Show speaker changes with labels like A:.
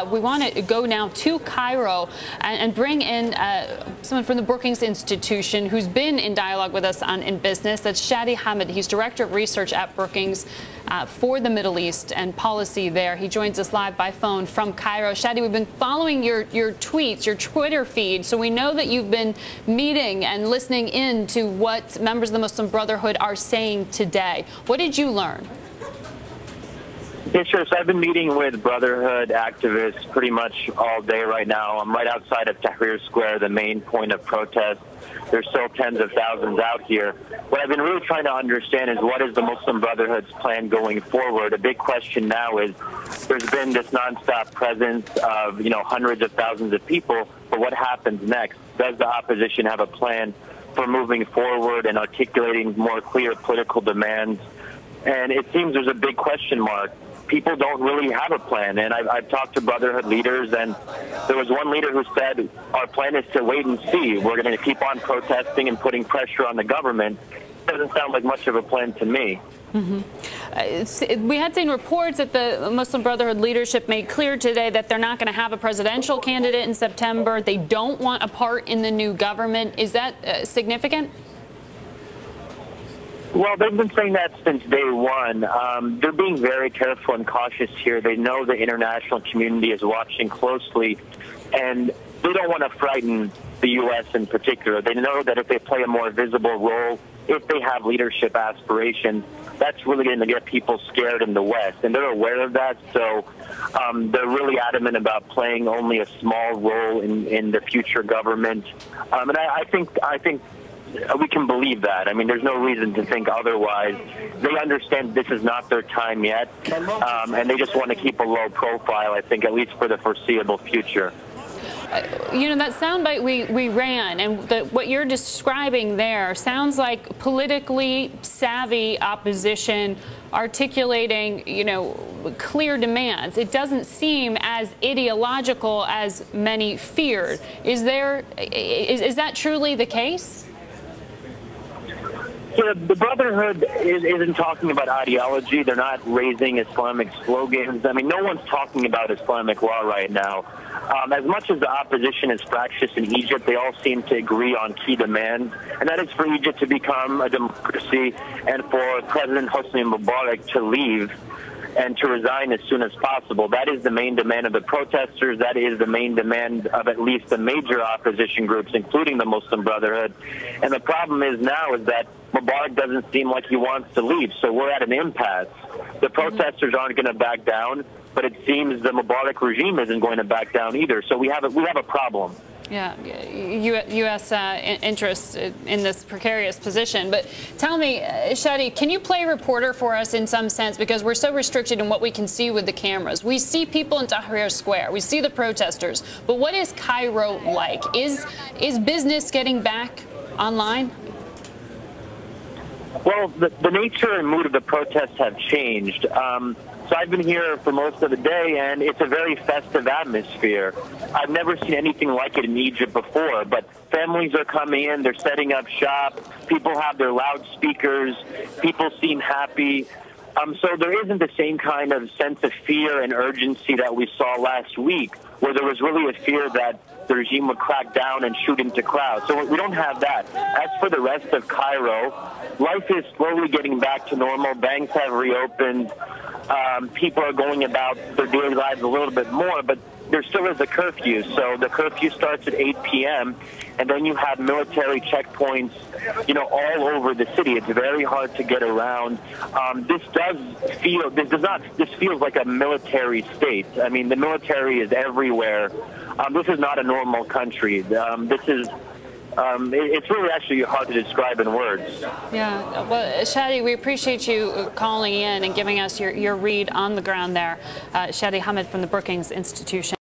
A: we want to go now to Cairo and bring in someone from the Brookings Institution who's been in dialogue with us on InBusiness. That's Shadi Hamid. He's Director of Research at Brookings for the Middle East and policy there. He joins us live by phone from Cairo. Shadi, we've been following your tweets, your Twitter feed, so we know that you've been meeting and listening in to what members of the Muslim Brotherhood are saying today. What did you learn?
B: Yeah, sure. So I've been meeting with Brotherhood activists pretty much all day right now. I'm right outside of Tahrir Square, the main point of protest. There's still tens of thousands out here. What I've been really trying to understand is what is the Muslim Brotherhood's plan going forward. A big question now is there's been this nonstop presence of, hundreds of thousands of people, but what happens next? Does the opposition have a plan for moving forward and articulating more clear political demands? And it seems there's a big question mark. People don't really have a plan, and I've talked to Brotherhood leaders, and there was one leader who said, our plan is to wait and see. We're going to keep on protesting and putting pressure on the government. It doesn't sound like much of a plan to me.
A: We had seen reports that the Muslim Brotherhood leadership made clear today that they're not going to have a presidential candidate in September. They don't want a part in the new government. Is that significant?
B: Well, they've been saying that since day one. They're being very careful and cautious here. They know the international community is watching closely, and they don't want to frighten the U.S. in particular. They know that if they play a more visible role, if they have leadership aspirations, that's really going to get people scared in the West, and they're aware of that. So they're really adamant about playing only a small role in the future government. And I think we can believe that. I mean, there's no reason to think otherwise. They understand this is not their time yet, and they just want to keep a low profile, I think, at least for the foreseeable future.
A: That soundbite we ran, and what you're describing there sounds like politically savvy opposition articulating, clear demands. It doesn't seem as ideological as many feared. Is that truly the case?
B: Yeah, the Brotherhood isn't talking about ideology. They're not raising Islamic slogans. I mean, no one's talking about Islamic law right now. As much as the opposition is fractious in Egypt, they all seem to agree on key demands, and that is for Egypt to become a democracy and for President Hosni Mubarak to leave and to resign as soon as possible. That is the main demand of the protesters. That is the main demand of at least the major opposition groups, including the Muslim Brotherhood. And the problem is now is that Mubarak doesn't seem like he wants to leave, so we're at an impasse. The protesters aren't going to back down, but it seems the Mubarak regime isn't going to back down either. So we have a problem.
A: Yeah, U.S. interests in this precarious position. But tell me, Shadi, can you play reporter for us in some sense? Because we're so restricted in what we can see with the cameras. We see people in Tahrir Square. We see the protesters. But what is Cairo like? Is business getting back online?
B: Well, the nature and mood of the protests have changed. So I've been here for most of the day, and it's a very festive atmosphere. I've never seen anything like it in Egypt before, but families are coming in, they're setting up shop, people have their loudspeakers, people seem happy. So there isn't the same kind of sense of fear and urgency that we saw last week, where there was really a fear that the regime would crack down and shoot into crowds. So we don't have that. As for the rest of Cairo, life is slowly getting back to normal. Banks have reopened. People are going about their daily lives a little bit more, but there still is a curfew. So the curfew starts at 8 p.m., and then you have military checkpoints, all over the city. It's very hard to get around. This feels like a military state. I mean, the military is everywhere. This is not a normal country. It's really actually hard to describe in words.
A: Yeah, well, Shadi, we appreciate you calling in and giving us your read on the ground there. Shadi Hamid from the Brookings Institution.